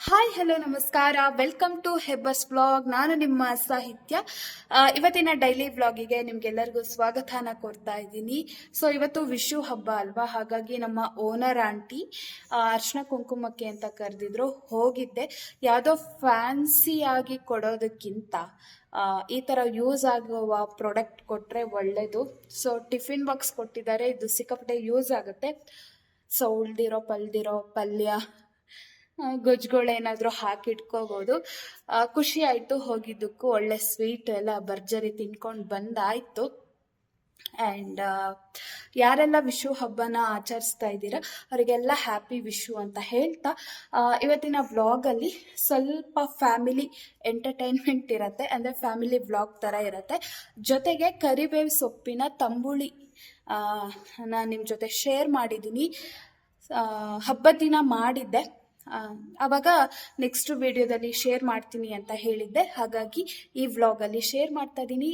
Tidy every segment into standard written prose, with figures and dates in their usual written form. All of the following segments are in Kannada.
ಹಾಯ್ ಹಲೋ ನಮಸ್ಕಾರ, ವೆಲ್ಕಮ್ ಟು ಹೆಬ್ಬರ್ಸ್ ವ್ಲಾಗ್. ನಾನು ನಿಮ್ಮ ಸಾಹಿತ್ಯ. ಇವತ್ತಿನ ಡೈಲಿ ವ್ಲಾಗಿಗೆ ನಿಮ್ಗೆಲ್ಲರಿಗೂ ಸ್ವಾಗತನ ಕೊಡ್ತಾ ಇದ್ದೀನಿ. ಸೊ ಇವತ್ತು ವಿಷು ಹಬ್ಬ ಅಲ್ವಾ, ಹಾಗಾಗಿ ನಮ್ಮ ಓನರ್ ಆಂಟಿ ಅರ್ಶಿನ ಕುಂಕುಮಕ್ಕೆ ಅಂತ ಕರೆದಿದ್ರು. ಹೋಗಿದ್ದೆ. ಯಾವುದೋ ಫ್ಯಾನ್ಸಿ ಆಗಿ ಕೊಡೋದಕ್ಕಿಂತ ಈ ಥರ ಯೂಸ್ ಆಗುವ ಪ್ರಾಡಕ್ಟ್ ಕೊಟ್ಟರೆ ಒಳ್ಳೆಯದು. ಸೊ ಟಿಫಿನ್ ಬಾಕ್ಸ್ ಕೊಟ್ಟಿದ್ದಾರೆ, ಇದು ಸಿಕ್ಕಾಪಟ್ಟೆ ಯೂಸ್ ಆಗುತ್ತೆ. ಸೊ ಉಳ್ದಿರೋ ಪಲ್ಯ ಗೊಜ್ಜುಗಳೇನಾದರೂ ಹಾಕಿಟ್ಕೋಬೋದು. ಖುಷಿ ಆಯಿತು ಹೋಗಿದ್ದಕ್ಕೂ. ಒಳ್ಳೆ ಸ್ವೀಟ್ ಎಲ್ಲ ಭರ್ಜರಿ ತಿನ್ಕೊಂಡು ಬಂದಾಯಿತು. ಆ್ಯಂಡ್ ಯಾರೆಲ್ಲ ವಿಷು ಹಬ್ಬನ ಆಚರಿಸ್ತಾ ಇದ್ದೀರಾ ಅವರಿಗೆಲ್ಲ ಹ್ಯಾಪಿ ವಿಷು ಅಂತ ಹೇಳ್ತಾ, ಇವತ್ತಿನ ವ್ಲಾಗಲ್ಲಿ ಸ್ವಲ್ಪ ಫ್ಯಾಮಿಲಿ ಎಂಟರ್ಟೈನ್ಮೆಂಟ್ ಇರುತ್ತೆ, ಅಂದರೆ ಫ್ಯಾಮಿಲಿ ವ್ಲಾಗ್ ಥರ ಇರುತ್ತೆ. ಜೊತೆಗೆ ಕರಿಬೇವು ಸೊಪ್ಪಿನ ತಂಬುಳಿ ನಾನು ನಿಮ್ಮ ಜೊತೆ ಶೇರ್ ಮಾಡಿದ್ದೀನಿ. ಹಬ್ಬದ ದಿನ ಮಾಡಿದ್ದೆ, ಆವಾಗ ನೆಕ್ಸ್ಟ್ ವಿಡಿಯೋದಲ್ಲಿ ಶೇರ್ ಮಾಡ್ತೀನಿ ಅಂತ ಹೇಳಿದ್ದೆ. ಹಾಗಾಗಿ ಈ ವ್ಲಾಗಲ್ಲಿ ಶೇರ್ ಮಾಡ್ತಾ ಇದ್ದೀನಿ.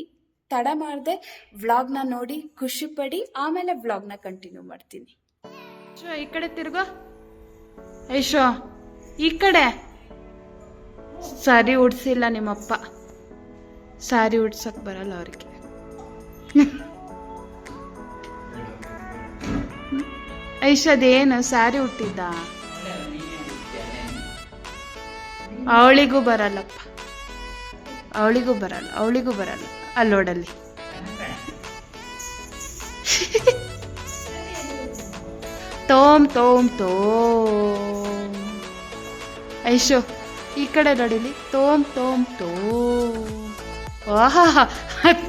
ತಡ ಮಾಡದೆ ವ್ಲಾಗ್ನ ನೋಡಿ ಖುಷಿ ಪಡಿ, ಆಮೇಲೆ ವ್ಲಾಗ್ನ ಕಂಟಿನ್ಯೂ ಮಾಡ್ತೀನಿ. ಈ ಕಡೆ ತಿರ್ಗೋ ಐಶೋ, ಈ ಕಡೆ. ಸಾರಿ ಉಡ್ಸಿಲ್ಲ ನಿಮ್ಮಪ್ಪ, ಸಾರಿ ಉಡ್ಸಕ್ ಬರಲ್ಲ ಅವ್ರಿಗೆ. ಐಶದೇನು ಸಾರಿ ಉಟ್ಟಿದ್ದ? ಅವಳಿಗೂ ಬರಲ್ಲಪ್ಪ, ಅವಳಿಗೂ ಬರಲ್ಲ. ಅಲ್ಲೋಡಲ್ಲಿ ತೋಮ್ ಐಶೋ, ಈ ಕಡೆ ನೋಡಿಲಿ. ತೋಮ್ ವಾಹಾ,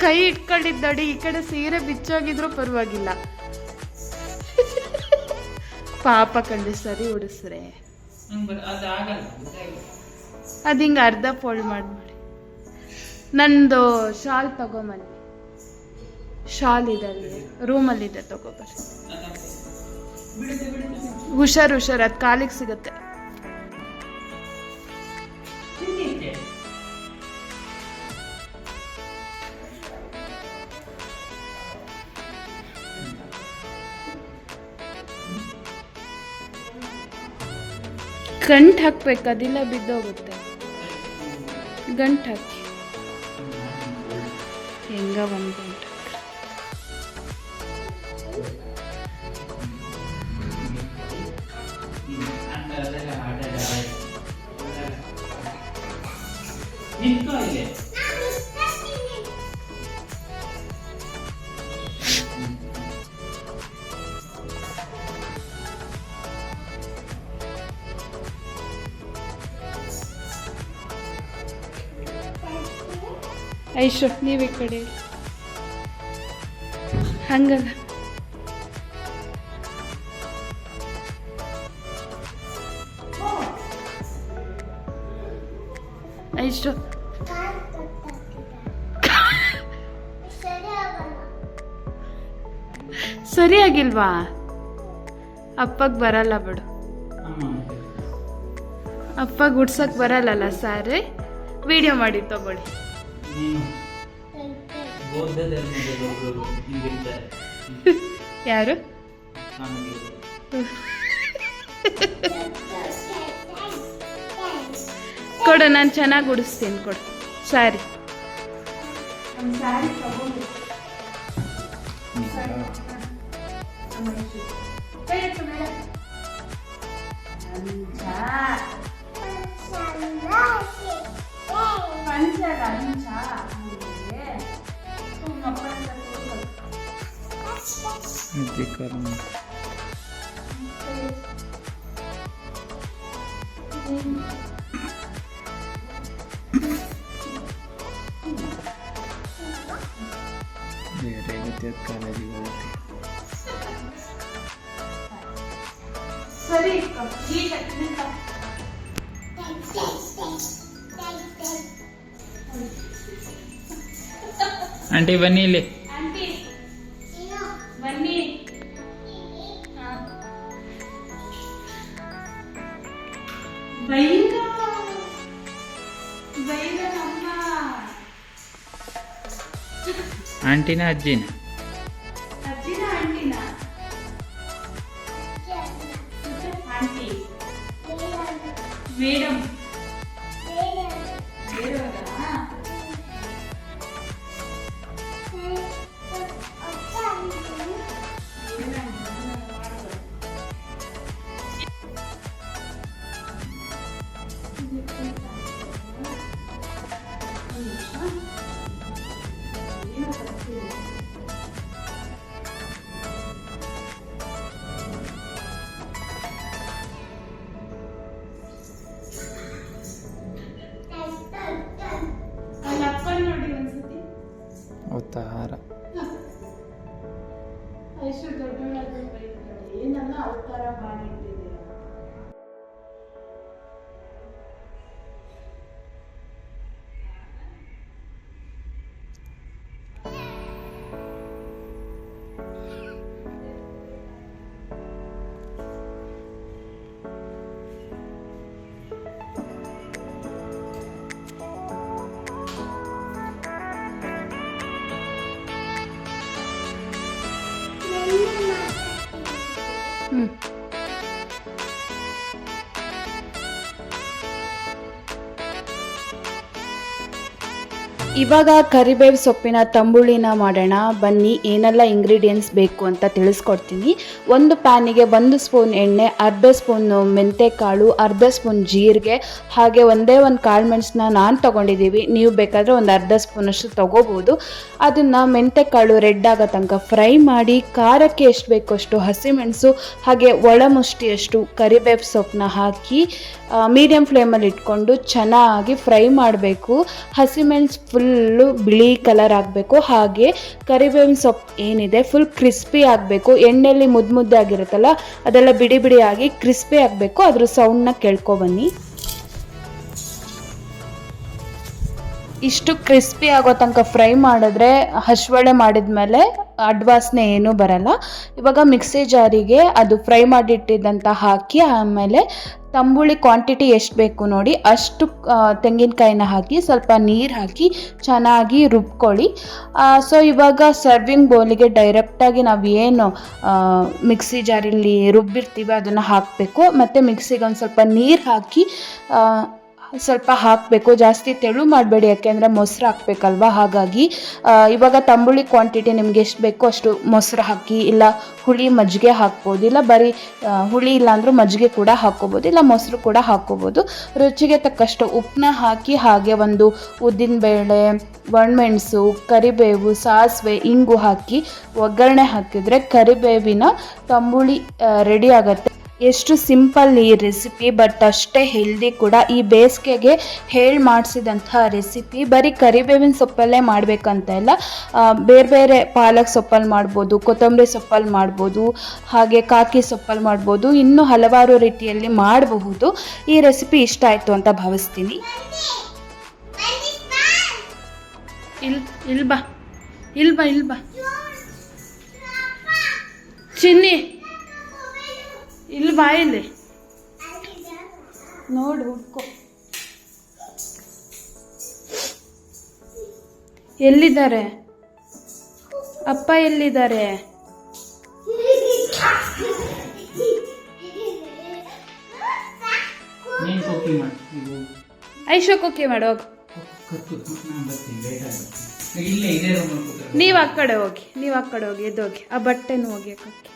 ಕೈ ಇಟ್ಕೊಂಡಿದ್ ನೋಡಿ. ಈ ಕಡೆ ಸೀರೆ ಬಿಚ್ಚೋಗಿದ್ರು ಪರವಾಗಿಲ್ಲ. ಪಾಪ ಕಂಡು ಸರಿ ಉಡಿಸ್ರೆ ಅದು ಹಿಂಗೆ ಅರ್ಧ ಫೋಲ್ಡ್ ಮಾಡಿ. ನಂದು ಶಾಲ್ ತಗೊಂಬನ್ನಿ, ಶಾಲ್ ಇದೆ ಅಲ್ಲಿ ರೂಮಲ್ಲಿದೆ, ತಗೋಬರ್ರಿ. ಹುಷಾರು, ಅದು ಕಾಲಿಗೆ ಸಿಗುತ್ತೆ. ಗಂಟು ಹಾಕ್ಬೇಕು, ಅದಿಲ್ಲ ಬಿದ್ದೋಗುತ್ತೆ. ಗಂಟು ಹಾಕಿ ಹೆಂಗ ಒಂದು ಗಂಟು ಐಶೋ, ನೀವು ಈ ಕಡೆ ಹಂಗಲ್ಲ. ಐಶೋ, ಸರಿಯಾಗಿಲ್ವಾ? ಅಪ್ಪಗ್ ಬರಲ್ಲ ಬಿಡು, ಅಪ್ಪಗ್ ಉಡ್ಸಕ್ ಬರಲ್ಲಲ್ಲ. ಸಾರಿ ವಿಡಿಯೋ ಮಾಡಿ ತಗೊಳ್ಳಿ. ಯಾರು? ಕೊಡು, ನಾನು ಚೆನ್ನಾಗಿ ಉಡಿಸ್ತೀನಿ. ಕೊಡು ಸಾರಿ. ಸರಿ ಆಂಟಿ ಬನ್ನಿ ಇಲ್ಲಿ. ಬನ್ನಿ. ಆಂಟಿನ ಅಜ್ಜಿನ? ಮೇಡಮ್ ನೋಡಿ ಒಂದ್ಸತಿ ಅವತಾರ ಎಷ್ಟು ದೊಡ್ಡವಳಾಗಿ ಏನನ್ನ ಅವತಾರ ಮಾಡಿಟ್ಟಿದ್ದೀರ. ಇವಾಗ ಕರಿಬೇವು ಸೊಪ್ಪಿನ ತಂಬುಳಿನ ಮಾಡೋಣ ಬನ್ನಿ. ಏನೆಲ್ಲ ಇಂಗ್ರೀಡಿಯೆಂಟ್ಸ್ ಬೇಕು ಅಂತ ತಿಳಿಸ್ಕೊಡ್ತೀನಿ. ಒಂದು ಪ್ಯಾನಿಗೆ 1 ಸ್ಪೂನ್ ಎಣ್ಣೆ, ಅರ್ಧ ಸ್ಪೂನ್ ಮೆಂತೆಕಾಳು, ಅರ್ಧ ಸ್ಪೂನ್ ಜೀರಿಗೆ, ಹಾಗೆ ಒಂದೇ ಒಂದು ಕಾಳು ಮೆಣಸನ್ನ ನಾನು ತೊಗೊಂಡಿದ್ದೀವಿ. ನೀವು ಬೇಕಾದರೆ ಒಂದು ಅರ್ಧ ಸ್ಪೂನಷ್ಟು ತೊಗೋಬೋದು. ಅದನ್ನು ಮೆಂತೆಕಾಳು ರೆಡ್ ಆಗೋ ತನಕ ಫ್ರೈ ಮಾಡಿ, ಖಾರಕ್ಕೆ ಎಷ್ಟು ಬೇಕೋ ಅಷ್ಟು ಹಸಿಮೆಣಸು ಹಾಗೆ ಒಳಮುಷ್ಟಿಯಷ್ಟು ಕರಿಬೇವು ಸೊಪ್ಪನ್ನ ಹಾಕಿ ಮೀಡಿಯಮ್ ಫ್ಲೇಮಲ್ಲಿ ಇಟ್ಕೊಂಡು ಚೆನ್ನಾಗಿ ಫ್ರೈ ಮಾಡಬೇಕು. ಹಸಿಮೆಣಸು ಫುಲ್ಲು ಬಿಳಿ ಕಲರ್ ಆಗಬೇಕು. ಹಾಗೆ ಕರಿಬೇವಿನ ಸೊಪ್ಪು ಏನಿದೆ ಫುಲ್ ಕ್ರಿಸ್ಪಿ ಆಗಬೇಕು. ಎಣ್ಣೆಯಲ್ಲಿ ಮುದ್ದೆ ಆಗಿರುತ್ತಲ್ಲ ಅದೆಲ್ಲ ಬಿಡಿ ಬಿಡಿಯಾಗಿ ಕ್ರಿಸ್ಪಿ ಆಗಬೇಕು. ಅದ್ರ ಸೌಂಡ್ನ ಕೇಳ್ಕೊಬನ್ನಿ. ಇಷ್ಟು ಕ್ರಿಸ್ಪಿ ಆಗೋ ತನಕ ಫ್ರೈ ಮಾಡಿದ್ರೆ ಹಸಿವಳೆ ಮಾಡಿದ್ಮೇಲೆ ಅಡ್ವಾಸನೆ ಏನೂ ಬರಲ್ಲ. ಇವಾಗ ಮಿಕ್ಸಿ ಜಾರಿಗೆ ಅದು ಫ್ರೈ ಮಾಡಿಟ್ಟಿದ್ದಂತ ಹಾಕಿ, ಆಮೇಲೆ ತಂಬುಳಿ ಕ್ವಾಂಟಿಟಿ ಎಷ್ಟು ಬೇಕು ನೋಡಿ ಅಷ್ಟು ತೆಂಗಿನಕಾಯಿನ ಹಾಕಿ ಸ್ವಲ್ಪ ನೀರು ಹಾಕಿ ಚೆನ್ನಾಗಿ ರುಬ್ಕೊಳ್ಳಿ. ಸೊ ಇವಾಗ ಸರ್ವಿಂಗ್ ಬೌಲಿಗೆ ಡೈರೆಕ್ಟಾಗಿ ನಾವು ಏನು ಮಿಕ್ಸಿ ಜಾರಲ್ಲಿ ರುಬ್ಬಿರ್ತೀವಿ ಅದನ್ನು ಹಾಕಬೇಕು. ಮತ್ತು ಮಿಕ್ಸಿಗೆ ಒಂದು ಸ್ವಲ್ಪ ನೀರು ಹಾಕಿ ಸ್ವಲ್ಪ ಹಾಕಬೇಕು. ಜಾಸ್ತಿ ತೆಳು ಮಾಡಬೇಡಿ, ಯಾಕೆಂದರೆ ಮೊಸರು ಹಾಕಬೇಕಲ್ವ. ಹಾಗಾಗಿ ಇವಾಗ ತಂಬುಳಿ ಕ್ವಾಂಟಿಟಿ ನಿಮ್ಗೆ ಎಷ್ಟು ಬೇಕೋ ಅಷ್ಟು ಮೊಸರು ಹಾಕಿ, ಇಲ್ಲ ಹುಳಿ ಮಜ್ಜಿಗೆ ಹಾಕ್ಬೋದು, ಇಲ್ಲ ಬರೀ ಹುಳಿ ಇಲ್ಲ ಅಂದರೂ ಮಜ್ಜಿಗೆ ಕೂಡ ಹಾಕ್ಕೋಬೋದು, ಇಲ್ಲ ಮೊಸರು ಕೂಡ ಹಾಕ್ಕೋಬೋದು. ರುಚಿಗೆ ತಕ್ಕಷ್ಟು ಉಪ್ಪನ್ನ ಹಾಕಿ, ಹಾಗೆ ಒಂದು ಉದ್ದಿನಬೇಳೆ, ಒಣಮೆಣಸು, ಕರಿಬೇವು, ಸಾಸಿವೆ, ಇಂಗು ಹಾಕಿ ಒಗ್ಗರಣೆ ಹಾಕಿದರೆ ಕರಿಬೇವಿನ ತಂಬುಳಿ ರೆಡಿ ಆಗುತ್ತೆ. ಎಷ್ಟು ಸಿಂಪಲ್ ಈ ರೆಸಿಪಿ, ಬಟ್ ಅಷ್ಟೇ ಹೆಲ್ದಿ ಕೂಡ. ಈ ಬೇಸಿಗೆಗೆ ಮಾಡಿಸಿದಂಥ ರೆಸಿಪಿ ಬರೀ ಕರಿಬೇವಿನ ಸೊಪ್ಪಲ್ಲೇ ಮಾಡಬೇಕಂತ ಇಲ್ಲ, ಬೇರೆ ಬೇರೆ ಪಾಲಕ್ ಸೊಪ್ಪಲ್ಲಿ ಮಾಡ್ಬೋದು, ಕೊತ್ತಂಬರಿ ಸೊಪ್ಪಲ್ಲಿ ಮಾಡ್ಬೋದು, ಹಾಗೆ ಕಾಕಿ ಸೊಪ್ಪಲ್ಲಿ ಮಾಡ್ಬೋದು, ಇನ್ನೂ ಹಲವಾರು ರೀತಿಯಲ್ಲಿ ಮಾಡಬಹುದು. ಈ ರೆಸಿಪಿ ಇಷ್ಟ ಆಯಿತು ಅಂತ ಭಾವಿಸ್ತೀನಿ. ಇಲ್ಬಾ ಚಿನ್ನಿ, ಇಲ್ಲಿ ಬಾ, ಇಲ್ಲಿ ನೋಡು, ಹುಡ್ಕೋ. ಎಲ್ಲಿದ್ದಾರೆ ಅಪ್ಪ? ಎಲ್ಲಿದ್ದಾರೆ? ಐಶೋ ಕುಕ್ಕಿ ಮಾಡೋಗ. ನೀವು ಆ ಕಡೆ ಹೋಗಿ, ಎದ್ದೋಗಿ ಆ ಬಟ್ಟೆನೂ ಹೋಗಿ ಹಾಕಿ.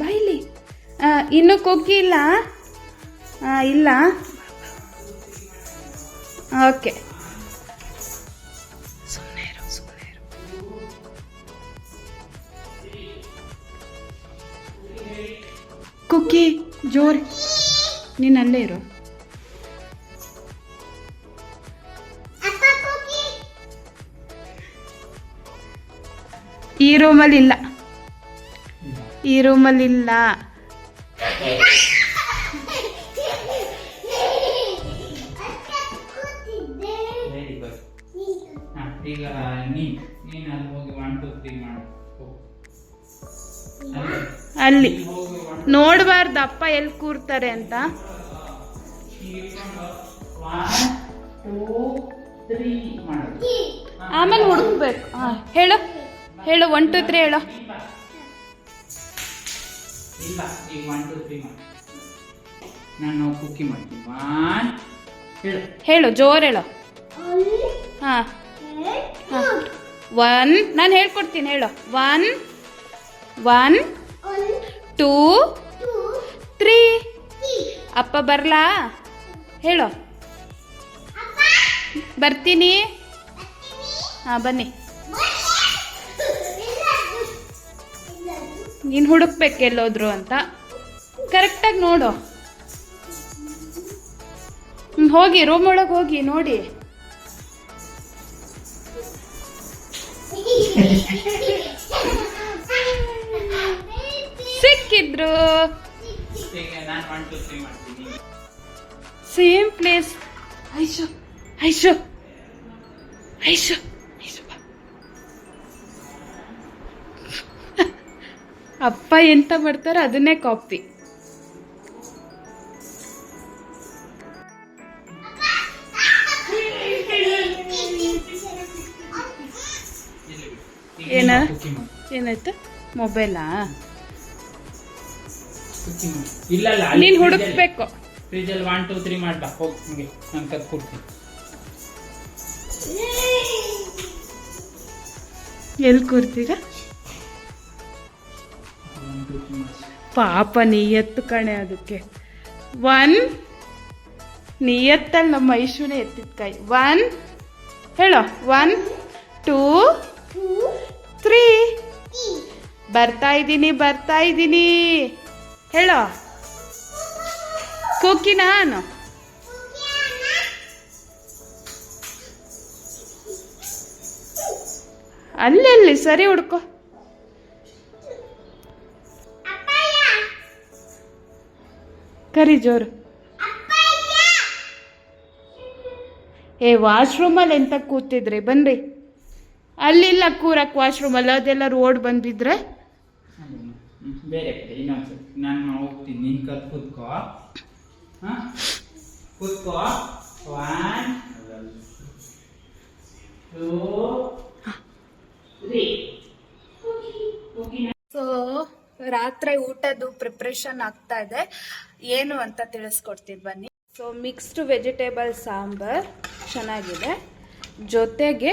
ಬಾಯಿಲಿ ಇನ್ನೂ ಕೊಕ್ಕಿ ಇಲ್ಲ? ಇಲ್ಲ, ಓಕೆ. ಸುಮ್ಮನೆ ಇರು. ಕುಕ್ಕಿ ಜೋರ್, ನೀನು ಅಲ್ಲೇ ಇರು. ಈ ರೂಮಲ್ಲಿ ಇಲ್ಲ. ಈಗ ನೀನು ಅಲ್ಲಿ ಹೋಗಿ 1 2 3 ಮಾಡು. ಅಲ್ಲಿ ನೋಡಬಾರ್ದು ಅಪ್ಪ ಎಲ್ಲಿ ಕೂರ್ತಾರೆ ಅಂತ. 1 2 3 ಮಾಡು. ಆಮೇಲೆ ಹುಡುಕ್ಬೇಕು. ಹಾಂ ಹೇಳು ಹೇಳು 1 2 3 ಹೇಳು. ಇಲ್ಲ ಈಗ 1 2 3 ಮಾಡಿ. ನಾನು ಕುಕ್ಕಿ ಮಾಡ್ತೀನಿ. 1 ಹೇಳು ಜೋರು ಹೇಳು. ಹಾಂ ಹಾಂ 1 ನಾನು ಹೇಳ್ಕೊಡ್ತೀನಿ ಹೇಳು. 1 1 2 3 ಅಪ್ಪ ಬರಲಾ ಹೇಳು. ಬರ್ತೀನಿ. ಹಾಂ ಬನ್ನಿ. ನೀನು ಹುಡುಕ್ಬೇಕು ಎಲ್ಲೋದ್ರು ಅಂತ ಕರೆಕ್ಟಾಗಿ ನೋಡು. ಹೋಗಿ ರೂಮ್ ಒಳಗೆ ಹೋಗಿ ನೋಡಿ. ಸಿಕ್ಕಿದ್ರು. ಈಗ ನಾನು 1 2 3 ಮಾಡ್ತೀನಿ. Same place. ಐಶು ಐಶು ಐಶು ಐಶು ಬಾ. ಅಪ್ಪ ಎಂತ ಮಾಡ್ತಾರೋ ಅದನ್ನೇ ಕಾಪಿ. ಏನ ಏನಾಯ್ತು? ಮೊಬೈಲಾ? ಇಲ್ಲ ನೀನು ಹುಡುಕ್ಬೇಕು. ಫ್ರಿಜ್ಜಲ್ಲಿ 1 2 3 ಮಾಡ್ಬಾ. ಹೋಗಿ ಹಂಗೆ ನಾನು ಕತ್ಕೊಡ್ತೀನಿ. ಎಲ್ಲಿ ಕೂರ್ತೀಗ? ಪಾಪ ನೀಯತ್ತು ಕಣೆ ಅದಕ್ಕೆ. 1 ನೀಯತ್ತಲ್ಲಿ ನಮ್ಮ ಐಶುನೇ ಎತ್ತಿದ ಕೈ. 1 ಹೇಳೋ. 1 2 3 ಬರ್ತಾ ಇದ್ದೀನಿ ಹೇಳೋ. ಕುಕ್ಕಿ ನಾನು ಅಲ್ಲಿ ಸರಿ ಹುಡ್ಕೋ. ಕರಿ ಜೋರು. ವಾಶ್ರೂಮಲ್ಲಿ ಎಂತ ಕೂತಿದ್ರಿ? ಬನ್ರಿ. ಅಲ್ಲಿಲ್ಲ ಕೂರಕ್ಕೆ ವಾಶ್ರೂಮಲ್ಲಿ, ಅದೆಲ್ಲ ರೋಡ್ ಬಂದಿದ್ರೆ ಬೇರೆ ಕಡೆ ಇನ್ನೊಂದ್ಸರಿ ನಾನು ಹೋಗ್ತೀನಿ. ನೀನು ಕೂತ್ಕೋ. ಹಾಂ ಕೂತ್ಕೋ. 1 2 3. ಸೊ ರಾತ್ರಿ ಊಟದ್ದು ಪ್ರಿಪ್ರೇಷನ್ ಆಗ್ತಾ ಇದೆ. ಏನು ಅಂತ ತಿಳಿಸ್ಕೊಡ್ತೀನಿ ಬನ್ನಿ. ಸೊ ಮಿಕ್ಸ್ಡ್ ವೆಜಿಟೇಬಲ್ ಸಾಂಬಾರ್ ಚೆನ್ನಾಗಿದೆ, ಜೊತೆಗೆ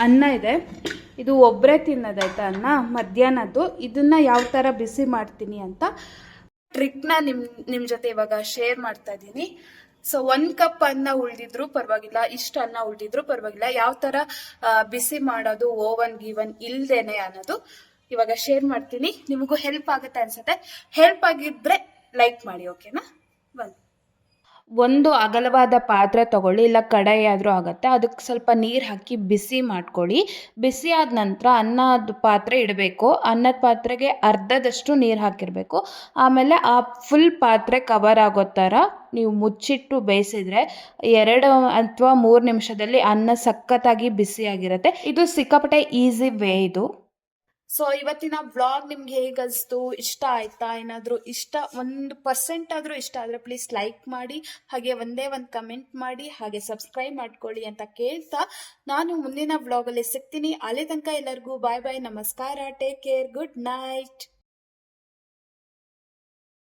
ಅನ್ನ ಇದೆ. ಇದು ಒಬ್ಬರೇ ತಿನ್ನೋದಾಯ್ತಾ ಅನ್ನ ಮಧ್ಯಾಹ್ನದ್ದು. ಇದನ್ನ ಯಾವ ಥರ ಬಿಸಿ ಮಾಡ್ತೀನಿ ಅಂತ ಟ್ರಿಕ್ನ ನಿಮ್ಮ ಜೊತೆ ಇವಾಗ ಶೇರ್ ಮಾಡ್ತಾ ಇದ್ದೀನಿ. ಸೊ 1 ಕಪ್ ಅನ್ನ ಉಳಿದಿದ್ರು ಪರವಾಗಿಲ್ಲ, ಇಷ್ಟು ಅನ್ನ ಉಳಿದಿದ್ರು ಪರವಾಗಿಲ್ಲ, ಯಾವ ಥರ ಬಿಸಿ ಮಾಡೋದು ಓವನ್ ಗೀವನ್ ಇಲ್ದೇನೆ ಅನ್ನೋದು ಇವಾಗ ಶೇರ್ ಮಾಡ್ತೀನಿ. ನಿಮಗೂ ಹೆಲ್ಪ್ ಆಗುತ್ತೆ ಅನ್ಸುತ್ತೆ. ಹೆಲ್ಪ್ ಆಗಿದ್ರೆ ಲೈಕ್ ಮಾಡಿ, ಓಕೆನಾ? ಒಂದು ಅಗಲವಾದ ಪಾತ್ರೆ ತಗೊಳ್ಳಿ, ಇಲ್ಲ ಕಡಾಯಿ ಆದರೂ ಆಗುತ್ತೆ. ಅದಕ್ಕೆ ಸ್ವಲ್ಪ ನೀರು ಹಾಕಿ ಬಿಸಿ ಮಾಡ್ಕೊಳ್ಳಿ. ಬಿಸಿ ಆದ ನಂತರ ಅನ್ನದ ಪಾತ್ರೆ ಇಡಬೇಕು. ಅನ್ನದ ಪಾತ್ರೆಗೆ ಅರ್ಧದಷ್ಟು ನೀರು ಹಾಕಿರಬೇಕು. ಆಮೇಲೆ ಆ ಫುಲ್ ಪಾತ್ರೆ ಕವರ್ ಆಗೋ ಥರ ನೀವು ಮುಚ್ಚಿಟ್ಟು ಬೇಯಿಸಿದ್ರೆ 2 ಅಥವಾ 3 ನಿಮಿಷದಲ್ಲಿ ಅನ್ನ ಸಖತ್ತಾಗಿ ಬಿಸಿಯಾಗಿರುತ್ತೆ. ಇದು ಸಿಕ್ಕಾಪಟ್ಟೆ ಈಸಿ ವೇ ಇದು. ಸೊ ಇವತ್ತಿನ ವ್ಲಾಗ್ ನಿಮ್ಗೆ ಹೇಗನ್ನಿಸ್ತು? ಇಷ್ಟ ಆಯ್ತಾ? ಏನಾದರೂ ಇಷ್ಟ 1% ಆದರೂ ಇಷ್ಟ ಆದರೆ ಪ್ಲೀಸ್ ಲೈಕ್ ಮಾಡಿ, ಹಾಗೆ ಒಂದೇ ಒಂದು ಕಮೆಂಟ್ ಮಾಡಿ, ಹಾಗೆ ಸಬ್ಸ್ಕ್ರೈಬ್ ಮಾಡ್ಕೊಳ್ಳಿ ಅಂತ ಕೇಳ್ತಾ ನಾನು ಮುಂದಿನ ವ್ಲಾಗಲ್ಲಿ ಸಿಗ್ತೀನಿ. ಅಲ್ಲಿ ತನಕ ಎಲ್ಲರಿಗೂ ಬಾಯ್ ಬಾಯ್, ನಮಸ್ಕಾರ, ಟೇಕ್ ಕೇರ್, ಗುಡ್ ನೈಟ್.